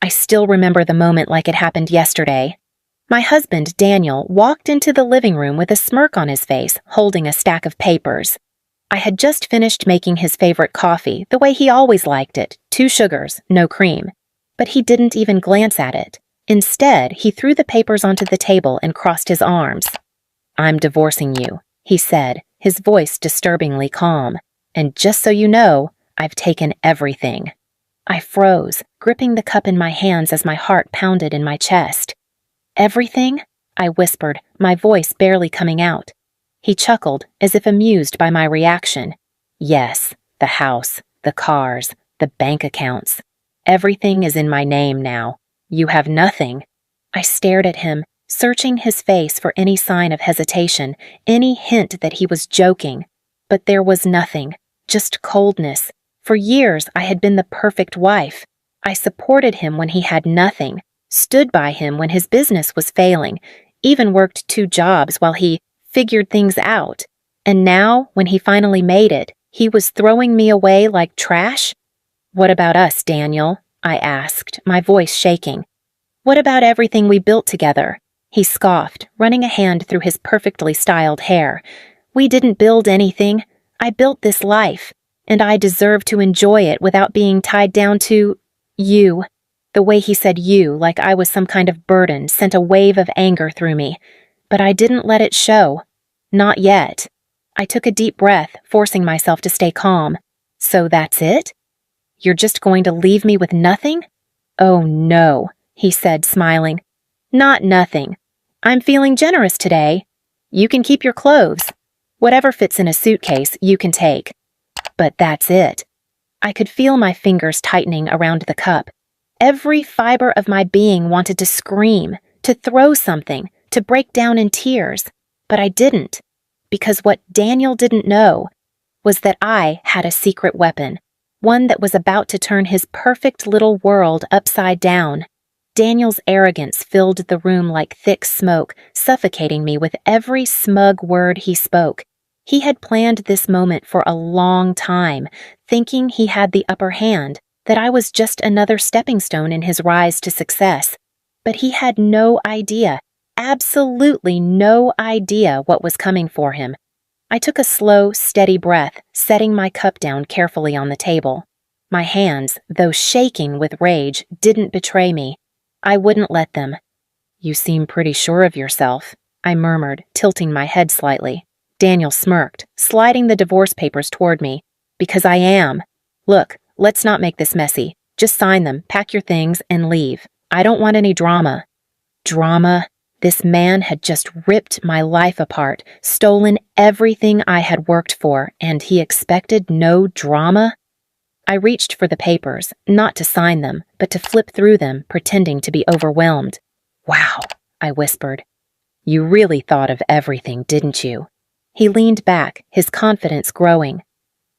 I still remember the moment like it happened yesterday. My husband, Daniel, walked into the living room with a smirk on his face, holding a stack of papers. I had just finished making his favorite coffee, the way he always liked it, 2 sugars, no cream. But he didn't even glance at it. Instead, he threw the papers onto the table and crossed his arms. "I'm divorcing you," he said, his voice disturbingly calm. "And just so you know, I've taken everything." I froze, gripping the cup in my hands as my heart pounded in my chest. "Everything?" I whispered, my voice barely coming out. He chuckled, as if amused by my reaction. "Yes, the house, the cars, the bank accounts. Everything is in my name now. You have nothing." I stared at him, searching his face for any sign of hesitation, any hint that he was joking. But there was nothing, just coldness. For years, I had been the perfect wife. I supported him when he had nothing, stood by him when his business was failing, even worked 2 jobs while he figured things out. And now, when he finally made it, he was throwing me away like trash? "What about us, Daniel?" I asked, my voice shaking. "What about everything we built together?" He scoffed, running a hand through his perfectly styled hair. "We didn't build anything. I built this life, and I deserve to enjoy it without being tied down to you." The way he said "you" like I was some kind of burden sent a wave of anger through me. But I didn't let it show. Not yet. I took a deep breath, forcing myself to stay calm. "So that's it? You're just going to leave me with nothing?" "Oh no," he said, smiling. "Not nothing. I'm feeling generous today. You can keep your clothes. Whatever fits in a suitcase, you can take. But that's it." I could feel my fingers tightening around the cup. Every fiber of my being wanted to scream, to throw something, to break down in tears. But I didn't, because what Daniel didn't know was that I had a secret weapon, one that was about to turn his perfect little world upside down. Daniel's arrogance filled the room like thick smoke, suffocating me with every smug word he spoke. He had planned this moment for a long time, thinking he had the upper hand, that I was just another stepping stone in his rise to success. But he had no idea, absolutely no idea what was coming for him. I took a slow, steady breath, setting my cup down carefully on the table. My hands, though shaking with rage, didn't betray me. I wouldn't let them. "You seem pretty sure of yourself," I murmured, tilting my head slightly. Daniel smirked, sliding the divorce papers toward me. "Because I am. Look, let's not make this messy. Just sign them, pack your things, and leave. I don't want any drama." Drama? This man had just ripped my life apart, stolen everything I had worked for, and he expected no drama? I reached for the papers, not to sign them, but to flip through them, pretending to be overwhelmed. "Wow," I whispered. "You really thought of everything, didn't you?" He leaned back, his confidence growing.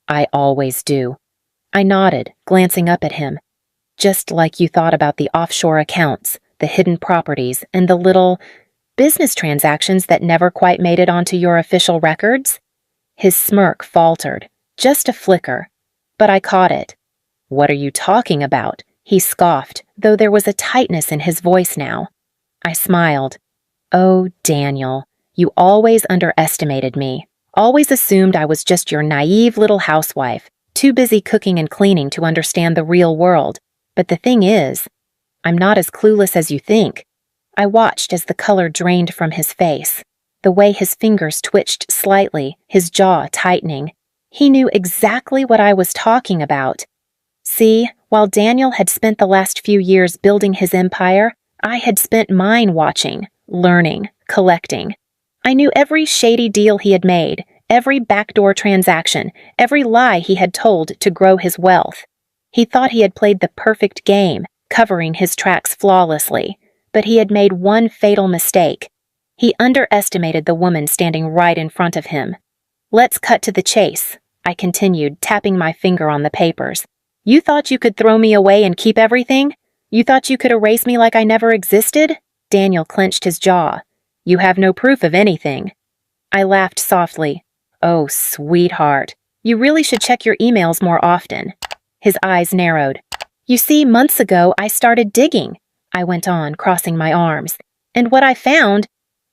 "I always do." I nodded, glancing up at him. "Just like you thought about the offshore accounts, the hidden properties, and the little business transactions that never quite made it onto your official records?" His smirk faltered, just a flicker, but I caught it. "What are you talking about?" he scoffed, though there was a tightness in his voice now. I smiled. "Oh, Daniel, you always underestimated me, always assumed I was just your naive little housewife, too busy cooking and cleaning to understand the real world. But the thing is, I'm not as clueless as you think." I watched as the color drained from his face, the way his fingers twitched slightly, his jaw tightening. He knew exactly what I was talking about. See, while Daniel had spent the last few years building his empire, I had spent mine watching, learning, collecting. I knew every shady deal he had made, every backdoor transaction, every lie he had told to grow his wealth. He thought he had played the perfect game, covering his tracks flawlessly, but he had made one fatal mistake. He underestimated the woman standing right in front of him. "Let's cut to the chase," I continued, tapping my finger on the papers. "You thought you could throw me away and keep everything? You thought you could erase me like I never existed?" Daniel clenched his jaw. "You have no proof of anything." I laughed softly. "Oh, sweetheart, you really should check your emails more often." His eyes narrowed. You see, months ago I started digging, I went on, crossing my arms. And what I found,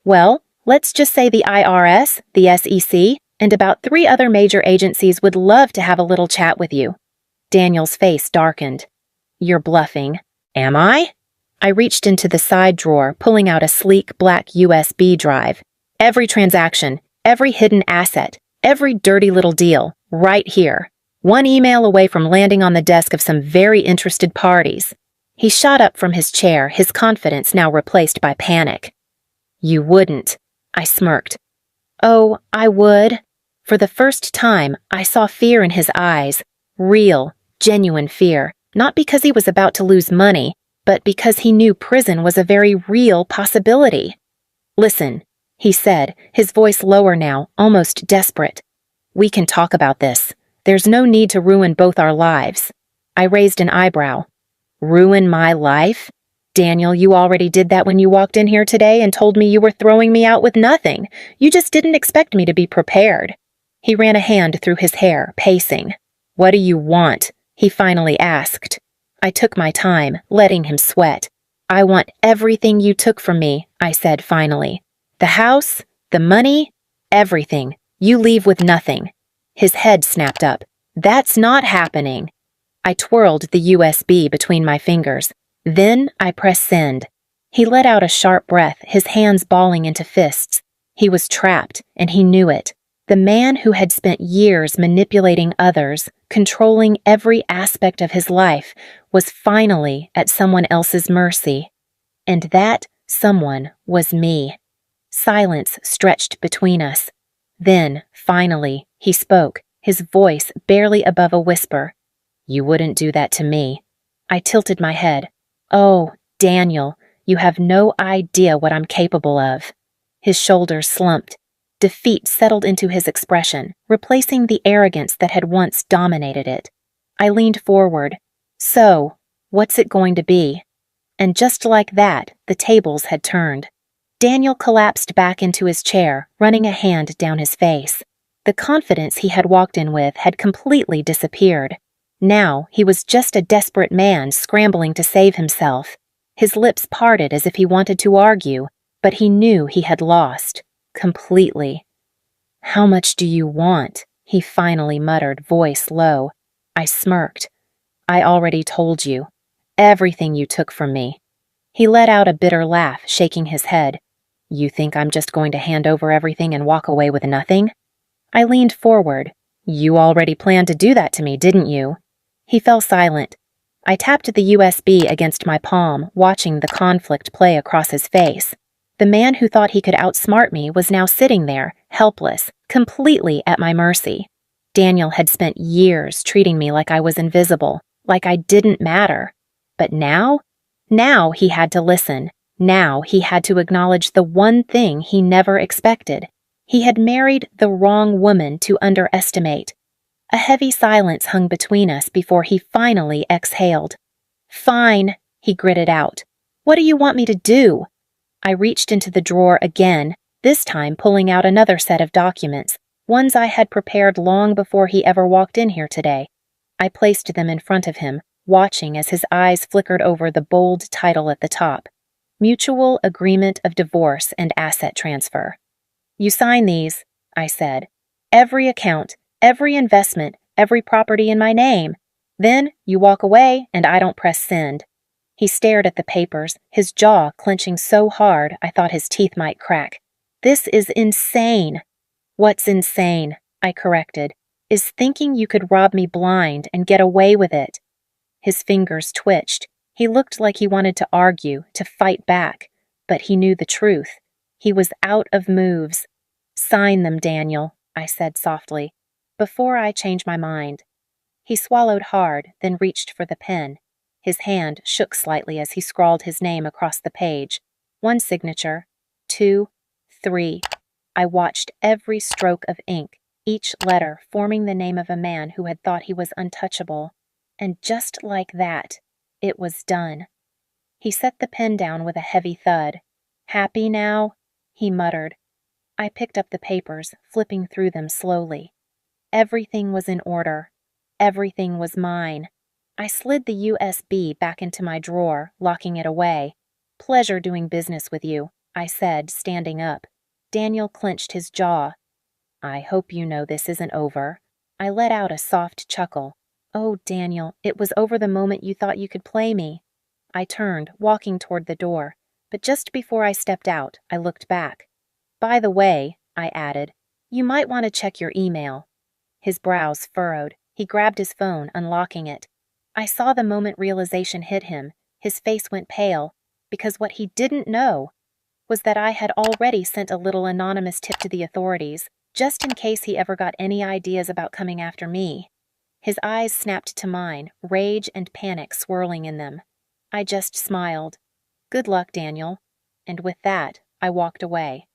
well, let's just say the IRS, the SEC, and about 3 other major agencies would love to have a little chat with you. Daniel's face darkened. You're bluffing. Am I? I reached into the side drawer, pulling out a sleek black USB drive. Every transaction, every hidden asset, every dirty little deal, right here. 1 email away from landing on the desk of some very interested parties. He shot up from his chair, his confidence now replaced by panic. You wouldn't, I smirked. Oh, I would. For the first time, I saw fear in his eyes. Real, genuine fear. Not because he was about to lose money, but because he knew prison was a very real possibility. Listen, he said, his voice lower now, almost desperate. We can talk about this. There's no need to ruin both our lives. I raised an eyebrow. Ruin my life? Daniel, you already did that when you walked in here today and told me you were throwing me out with nothing. You just didn't expect me to be prepared. He ran a hand through his hair, pacing. What do you want? He finally asked. I took my time, letting him sweat. I want everything you took from me, I said finally. The house, the money, everything. You leave with nothing. His head snapped up. That's not happening. I twirled the USB between my fingers. Then I pressed send. He let out a sharp breath, his hands balling into fists. He was trapped, and he knew it. The man who had spent years manipulating others, controlling every aspect of his life, was finally at someone else's mercy. And that someone was me. Silence stretched between us. Then, finally, he spoke, his voice barely above a whisper. You wouldn't do that to me. I tilted my head. Oh, Daniel, you have no idea what I'm capable of. His shoulders slumped. Defeat settled into his expression, replacing the arrogance that had once dominated it. I leaned forward. So, what's it going to be? And just like that, the tables had turned. Daniel collapsed back into his chair, running a hand down his face. The confidence he had walked in with had completely disappeared. Now he was just a desperate man scrambling to save himself. His lips parted as if he wanted to argue, but he knew he had lost. Completely. How much do you want? He finally muttered, voice low. I smirked. I already told you. Everything you took from me. He let out a bitter laugh, shaking his head. You think I'm just going to hand over everything and walk away with nothing? I leaned forward. You already planned to do that to me, didn't you? He fell silent. I tapped the USB against my palm, watching the conflict play across his face. The man who thought he could outsmart me was now sitting there, helpless, completely at my mercy. Daniel had spent years treating me like I was invisible, like I didn't matter. But now? Now he had to listen. Now he had to acknowledge the one thing he never expected. He had married the wrong woman to underestimate. A heavy silence hung between us before he finally exhaled. Fine, he gritted out. What do you want me to do? I reached into the drawer again, this time pulling out another set of documents, ones I had prepared long before he ever walked in here today. I placed them in front of him, watching as his eyes flickered over the bold title at the top. Mutual Agreement of Divorce and Asset Transfer. You sign these, I said. Every account, every investment, every property in my name. Then you walk away and I don't press send. He stared at the papers, his jaw clenching so hard I thought his teeth might crack. This is insane. What's insane, I corrected, is thinking you could rob me blind and get away with it. His fingers twitched. He looked like he wanted to argue, to fight back, but he knew the truth. He was out of moves. Sign them, Daniel, I said softly, before I change my mind. He swallowed hard, then reached for the pen. His hand shook slightly as he scrawled his name across the page. 1 signature, 2, 3. I watched every stroke of ink, each letter forming the name of a man who had thought he was untouchable. And just like that, it was done. He set the pen down with a heavy thud. Happy now? He muttered. I picked up the papers, flipping through them slowly. Everything was in order. Everything was mine. I slid the USB back into my drawer, locking it away. "Pleasure doing business with you," I said, standing up. Daniel clenched his jaw. "I hope you know this isn't over." I let out a soft chuckle. "Oh, Daniel, it was over the moment you thought you could play me." I turned, walking toward the door, but just before I stepped out, I looked back. "By the way," I added, "you might want to check your email." His brows furrowed. He grabbed his phone, unlocking it. I saw the moment realization hit him. His face went pale, because what he didn't know was that I had already sent a little anonymous tip to the authorities, just in case he ever got any ideas about coming after me. His eyes snapped to mine, rage and panic swirling in them. I just smiled. "Good luck, Daniel." And with that, I walked away.